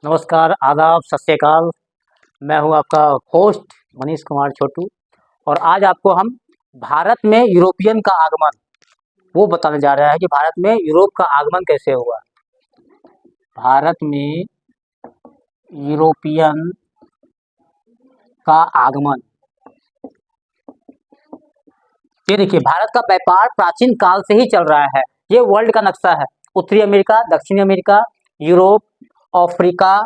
नमस्कार, आदाब, सत श्री अकाल। मैं हूं आपका होस्ट मनीष कुमार छोटू और आज आपको हम भारत में यूरोपियन का आगमन वो बताने जा रहे हैं कि भारत में यूरोप का आगमन कैसे हुआ। भारत में यूरोपियन का आगमन। ये देखिए, भारत का व्यापार प्राचीन काल से ही चल रहा है। ये वर्ल्ड का नक्शा है। उत्तरी अमेरिका, दक्षिणी America, Europe, Africa,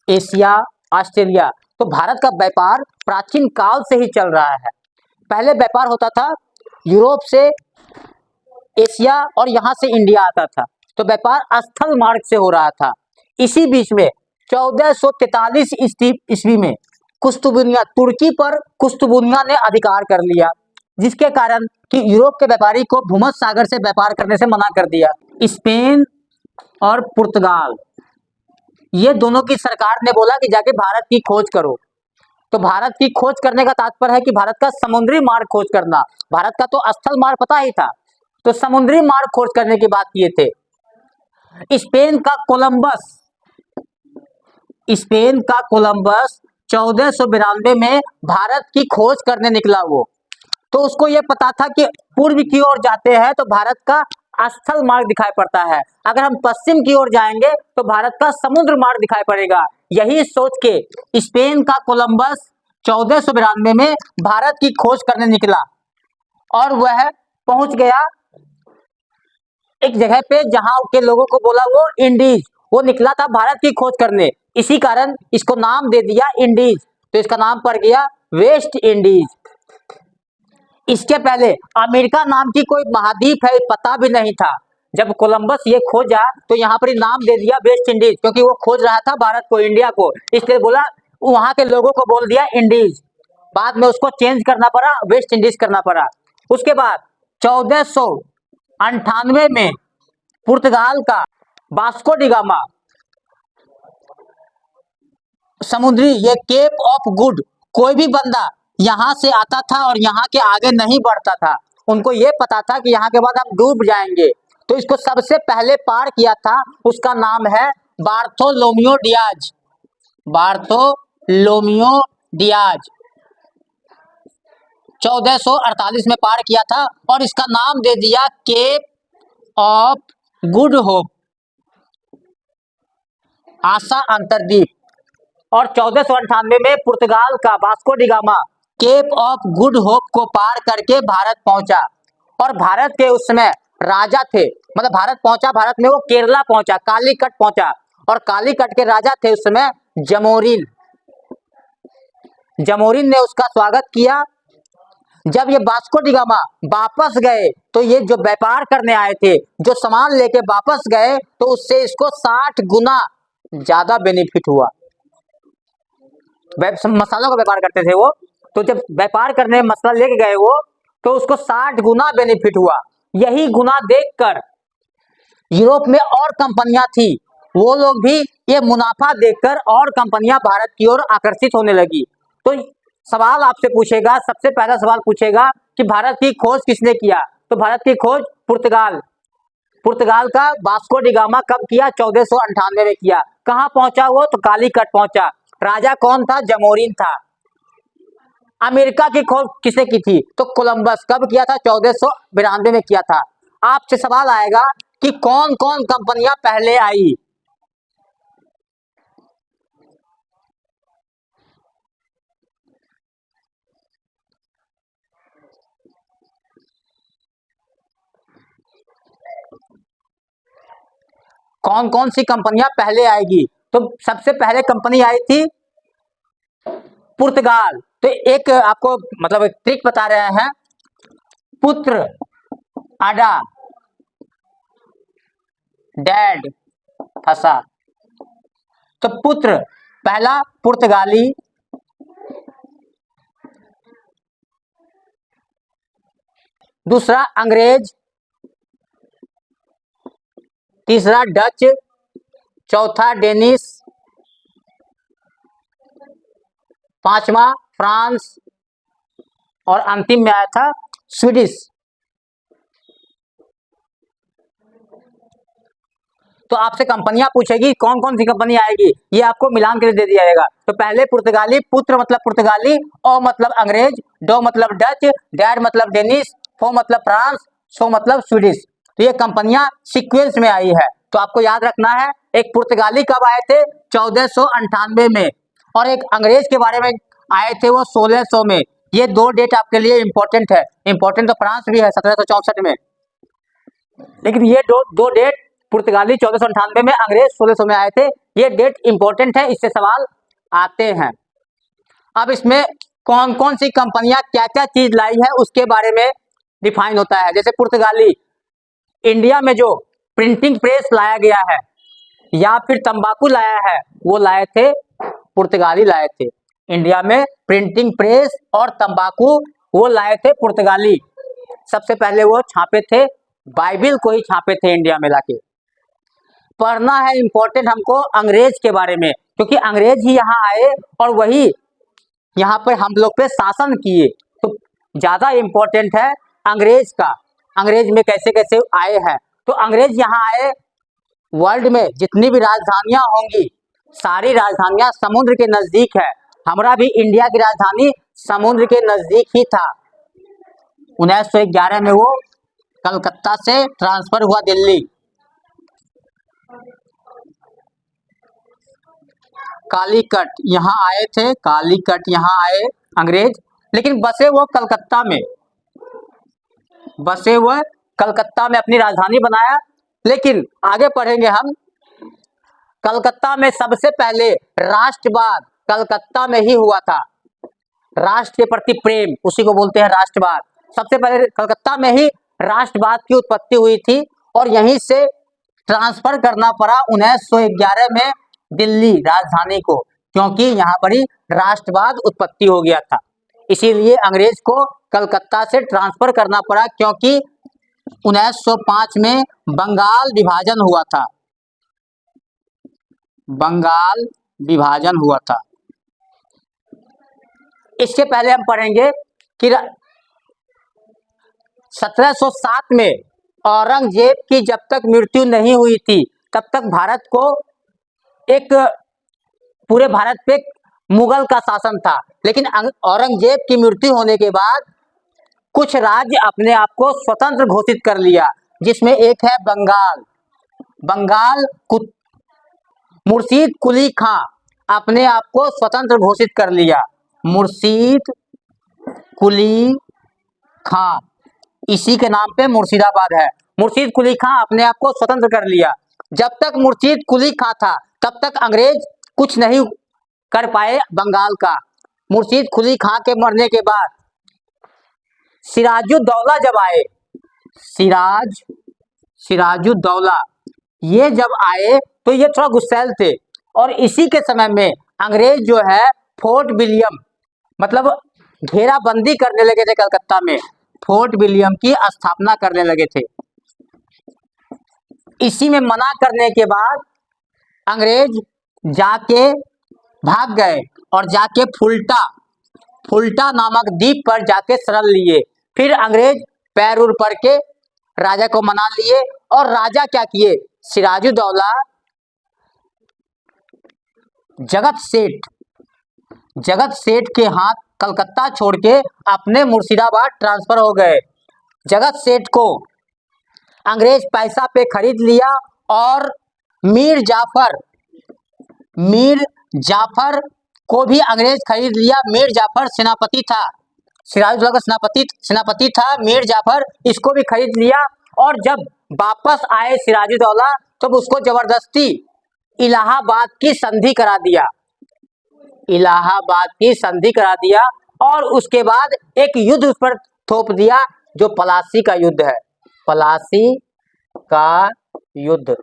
Asia, Australia. तो भारत का व्यापार प्राचीन काल से ही चल रहा है। पहले व्यापार होता था यूरोप से एशिया और यहाँ से इंडिया आता था, तो व्यापार स्थल मार्ग से हो रहा था। इसी बीच में 1443 ईस्वी में कुस्तुबुनिया, तुर्की पर कुस्तुबुनिया ने अधिकार कर लिया, जिसके कारण कि यूरोप के व्यापारी को भूमध्य सागर से व्यापार करने से मना कर दिया। स्पेन और पुर्तगाल, ये दोनों की सरकार ने बोला कि जाके भारत की खोज करो। तो भारत की खोज करने का तात्पर्य है कि भारत का समुद्री मार्ग खोज करना। भारत का तो स्थल मार्ग पता ही था, तो समुद्री मार्ग खोज करने की बात किए थे। स्पेन का कोलंबस 1492 में भारत की खोज करने निकला वो। तो उसको ये पता था कि पूर्व की ओर जाते हैं तो भारत का स्थल मार्ग दिखाई पड़ता है, अगर हम पश्चिम की ओर जाएंगे तो भारत का समुद्र मार्ग दिखाई पड़ेगा। यही सोच के स्पेन का कोलंबस 1492 में भारत की खोज करने निकला और वह पहुंच गया एक जगह पे जहां के लोगों को बोला वो इंडीज। वो निकला था भारत की खोज करने, इसी कारण इसको नाम दे दिया इंडीज। तो इसका नाम पड़ गया वेस्ट इंडीज। इसके पहले अमेरिका नाम की कोई महाद्वीप है पता भी नहीं था। जब कोलंबस ये खोजा तो यहाँ पर नाम दे दिया वेस्ट इंडीज, क्योंकि वो खोज रहा था भारत को, इंडिया को, इसलिए बोला, वहां के लोगों को बोल दिया इंडीज। बाद में उसको चेंज करना पड़ा, वेस्ट इंडीज करना पड़ा। उसके बाद 1498 में पुर्तगाल का वास्को डी गामा समुद्री, ये केप ऑफ गुड, कोई भी बंदा यहाँ से आता था और यहाँ के आगे नहीं बढ़ता था। उनको ये पता था कि यहाँ के बाद हम डूब जाएंगे, तो इसको सबसे पहले पार किया था, उसका नाम है बार्थोलोमियो डियाज। बार्थोलोमियो डियाज 1448 में पार किया था और इसका नाम दे दिया केप ऑफ गुड होप, आशा अंतरद्वीप। और 1498 में पुर्तगाल का Vasco da Gama Cape of Good Hope को पार करके भारत पहुंचा। और भारत के उस समय राजा थे, मतलब भारत पहुंचा, भारत में वो केरला पहुंचा, कालीकट पहुंचा, और कालीकट के राजा थे उस समय जमोरिन। जमोरिन ने उसका स्वागत किया। जब ये वास्को डी गामा वापस गए तो ये जो व्यापार करने आए थे, जो सामान लेके वापस गए, तो उससे इसको 60 गुना ज्यादा बेनिफिट हुआ। मसालों का व्यापार करते थे वो, तो जब व्यापार करने मसाला लेके गए वो, तो उसको 60 गुना बेनिफिट हुआ। यही गुना देखकर यूरोप में और कंपनियां थी, वो लोग भी ये मुनाफा देखकर और कंपनियां भारत की ओर आकर्षित होने लगी। तो सवाल आपसे पूछेगा, सबसे पहला सवाल पूछेगा कि भारत की खोज किसने किया? तो भारत की खोज पुर्तगाल का वास्को डी गामा कब किया? 1498 में किया। कहाँ पहुंचा वो? तो कालीकट पहुंचा। राजा कौन था? जमोरिन था। अमेरिका की खोज किसने की थी? तो कोलंबस। कब किया था? 1492 में किया था। आपसे सवाल आएगा कि कौन कौन कंपनियां पहले आई? कौन कौन सी कंपनियां पहले आएगी? तो सबसे पहले कंपनी आई थी पुर्तगाल। तो एक आपको मतलब ट्रिक बता रहे हैं, पुत्र अडा डैड फंसा। तो पुत्र पहला पुर्तगाली, दूसरा अंग्रेज, तीसरा डच, चौथा डेनिश, पांचवा फ्रांस, और अंतिम में आया था स्वीडिश। तो आपसे कंपनियां पूछेगी कौन कौन सी कंपनी आएगी, ये आपको मिलान के लिए दे दिया जाएगा। तो पहले पुर्तगाली, पुत्र मतलब पुर्तगाली, ओ मतलब अंग्रेज, डो मतलब डच, डैड मतलब डेनिश, फो मतलब फ्रांस, सो मतलब स्वीडिश। तो ये कंपनियां सीक्वेंस में आई है। तो आपको याद रखना है, एक पुर्तगाली कब आए थे, 1498 में, और एक अंग्रेज के बारे में आए थे वो 1600 में। ये दो डेट आपके लिए इंपॉर्टेंट है। इंपॉर्टेंट तो फ्रांस भी है 1764 में, लेकिन ये दो डेट, पुर्तगाली 1498 में, अंग्रेज 1600 में आए थे, ये डेट इंपॉर्टेंट है, इससे सवाल आते हैं। अब इसमें कौन कौन सी कंपनियां क्या क्या चीज लाई है उसके बारे में डिफाइन होता है। जैसे पुर्तगाली, इंडिया में जो प्रिंटिंग प्रेस लाया गया है या फिर तंबाकू लाया है, वो लाए थे पुर्तगाली लाए थे। इंडिया में प्रिंटिंग प्रेस और तंबाकू वो लाए थे पुर्तगाली। सबसे पहले वो छापे थे, बाइबिल को ही छापे थे इंडिया में लाके। पढ़ना है इंपॉर्टेंट हमको अंग्रेज के बारे में, क्योंकि अंग्रेज ही यहाँ आए और वही यहाँ पर हम लोग पे शासन किए। तो ज्यादा इंपॉर्टेंट है अंग्रेज का, अंग्रेज में कैसे कैसे आए हैं। तो अंग्रेज यहाँ आए, वर्ल्ड में जितनी भी राजधानियां होंगी सारी राजधानियां समुद्र के नजदीक है। हमारा भी इंडिया की राजधानी समुद्र के नजदीक ही था। 1911 में वो कलकत्ता से ट्रांसफर हुआ दिल्ली। कालीकट यहाँ आए थे, कालीकट यहाँ आए अंग्रेज, लेकिन बसे वो कलकत्ता में, बसे वो कलकत्ता में अपनी राजधानी बनाया। लेकिन आगे पढ़ेंगे हम, कलकत्ता में सबसे पहले राष्ट्रवाद कलकत्ता में ही हुआ था। राष्ट्र के प्रति प्रेम, उसी को बोलते हैं राष्ट्रवाद। सबसे पहले कलकत्ता में ही राष्ट्रवाद की उत्पत्ति हुई थी और यहीं से ट्रांसफर करना पड़ा 1911 में दिल्ली राजधानी को, क्योंकि यहाँ पर ही राष्ट्रवाद उत्पत्ति हो गया था। इसीलिए अंग्रेज को कलकत्ता से ट्रांसफर करना पड़ा, क्योंकि 1905 में बंगाल विभाजन हुआ था, बंगाल विभाजन हुआ था। इसके पहले हम पढ़ेंगे कि 1707 में औरंगजेब की जब तक मृत्यु नहीं हुई थी तब तक भारत को एक, पूरे भारत पे मुगल का शासन था। लेकिन औरंगजेब की मृत्यु होने के बाद कुछ राज्य अपने आप को स्वतंत्र घोषित कर लिया, जिसमें एक है बंगाल। बंगाल मुर्शीद कुली खां अपने आप को स्वतंत्र घोषित कर लिया, मुर्शीद कुली खां, इसी के नाम पे मुर्शिदाबाद है। मुर्शीद कुली खां अपने आप को स्वतंत्र कर लिया। जब तक मुर्शीद कुली खां था तब तक अंग्रेज कुछ नहीं कर पाए बंगाल का। मुर्शीद कुली खां के मरने के बाद सिराजुद्दौला जब आए, सिराजुद्दौला ये जब आए तो ये थोड़ा गुस्सैल थे, और इसी के समय में अंग्रेज जो है फोर्ट विलियम, मतलब घेराबंदी करने लगे थे कलकत्ता में, फोर्ट विलियम की स्थापना करने लगे थे। इसी में मना करने के बाद अंग्रेज जाके भाग गए और जाके फुल्टा नामक द्वीप पर जाके शरण लिए। फिर अंग्रेज पैर उर पड़ के राजा को मना लिए, और राजा क्या किए, सिराजुद्दौला जगत सेठ के हाथ कलकत्ता छोड़ के अपने मुर्शिदाबाद ट्रांसफर हो गए। जगत सेठ को अंग्रेज पैसा पे खरीद लिया, और मीर जाफर को भी अंग्रेज खरीद लिया। मीर जाफर सेनापति था, सिराजुद्दौला का सेनापति था मीर जाफर, इसको भी खरीद लिया। और जब वापस आए सिराजुद्दौला तो उसको जबरदस्ती इलाहाबाद की संधि करा दिया, इलाहाबाद की संधि करा दिया, और उसके बाद एक युद्ध उस पर थोप दिया जो पलासी का युद्ध है। पलासी का युद्ध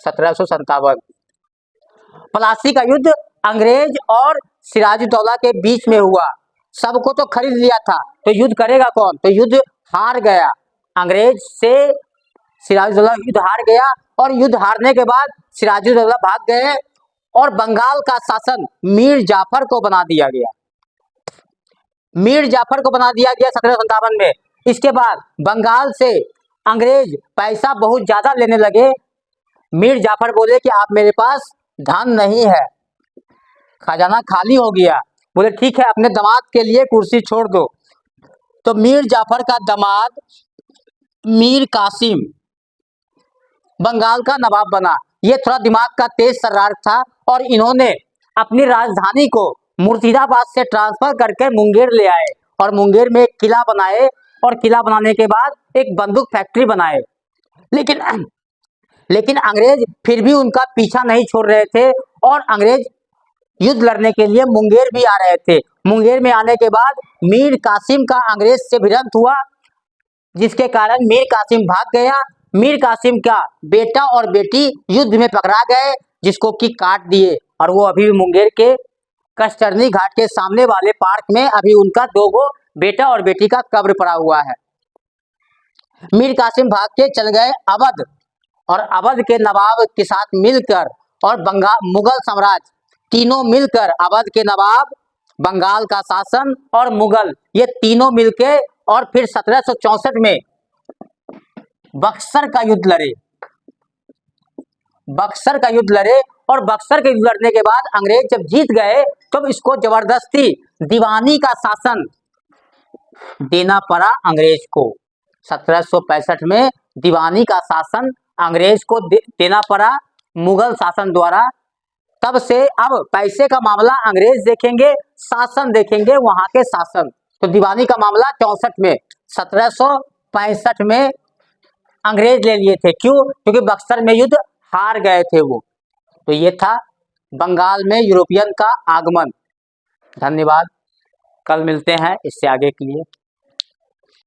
1757। पलासी का युद्ध अंग्रेज और सिराजुद्दौला के बीच में हुआ। सबको तो खरीद लिया था, तो युद्ध करेगा कौन, तो युद्ध हार गया। अंग्रेज से सिराजुद्दौला युद्ध हार गया, और युद्ध हारने के बाद सिराजुद्दौला भाग गए और बंगाल का शासन मीर जाफर को बना दिया गया। मीर जाफर को बना दिया गया 1757 में। इसके बाद बंगाल से अंग्रेज पैसा बहुत ज्यादा लेने लगे, मीर जाफर बोले कि आप मेरे पास धन नहीं है, खजाना खाली हो गया। बोले ठीक है, अपने दामाद के लिए कुर्सी छोड़ दो। तो मीर जाफर का दामाद मीर कासिम बंगाल का नवाब बना। ये थोड़ा दिमाग का तेज तर्रार था और इन्होंने अपनी राजधानी को मुर्शिदाबाद से ट्रांसफर करके मुंगेर ले आए और मुंगेर में एक किला बनाए और किला बनाने के बाद एक बंदूक फैक्ट्री बनाए। लेकिन लेकिन अंग्रेज फिर भी उनका पीछा नहीं छोड़ रहे थे और अंग्रेज युद्ध लड़ने के लिए मुंगेर भी आ रहे थे। मुंगेर में आने के बाद मीर कासिम का अंग्रेज से भिड़ंत हुआ, जिसके कारण मीर कासिम भाग गया। मीर कासिम का बेटा और बेटी युद्ध में पकड़ा गए, जिसको कि काट दिए और वो अभी भी मुंगेर के कस्टर्नी घाट के सामने वाले पार्क में अभी उनका 2 गो बेटा और बेटी का कब्र पड़ा हुआ है। मीर कासिम भाग के चल गए अवध और अवध के नवाब के साथ मिलकर और बंगाल मुगल साम्राज्य तीनों मिलकर, अवध के नवाब, बंगाल का शासन और मुगल, ये तीनों मिलके और फिर 1764 में बक्सर का युद्ध लड़े। बक्सर का युद्ध लड़े और बक्सर के युद्ध लड़ने के बाद अंग्रेज जब जीत गए तो इसको जबरदस्ती दीवानी का शासन देना पड़ा अंग्रेज को। 1765 में दीवानी का शासन अंग्रेज को देना पड़ा मुगल शासन द्वारा। तब से अब पैसे का मामला अंग्रेज देखेंगे, शासन देखेंगे वहां के शासन। तो दीवानी का मामला 64 में, 1765 में अंग्रेज ले लिए थे। क्यों? क्योंकि बक्सर में युद्ध हार गए थे वो। तो ये था बंगाल में यूरोपियन का आगमन। धन्यवाद, कल मिलते हैं इससे आगे के लिए।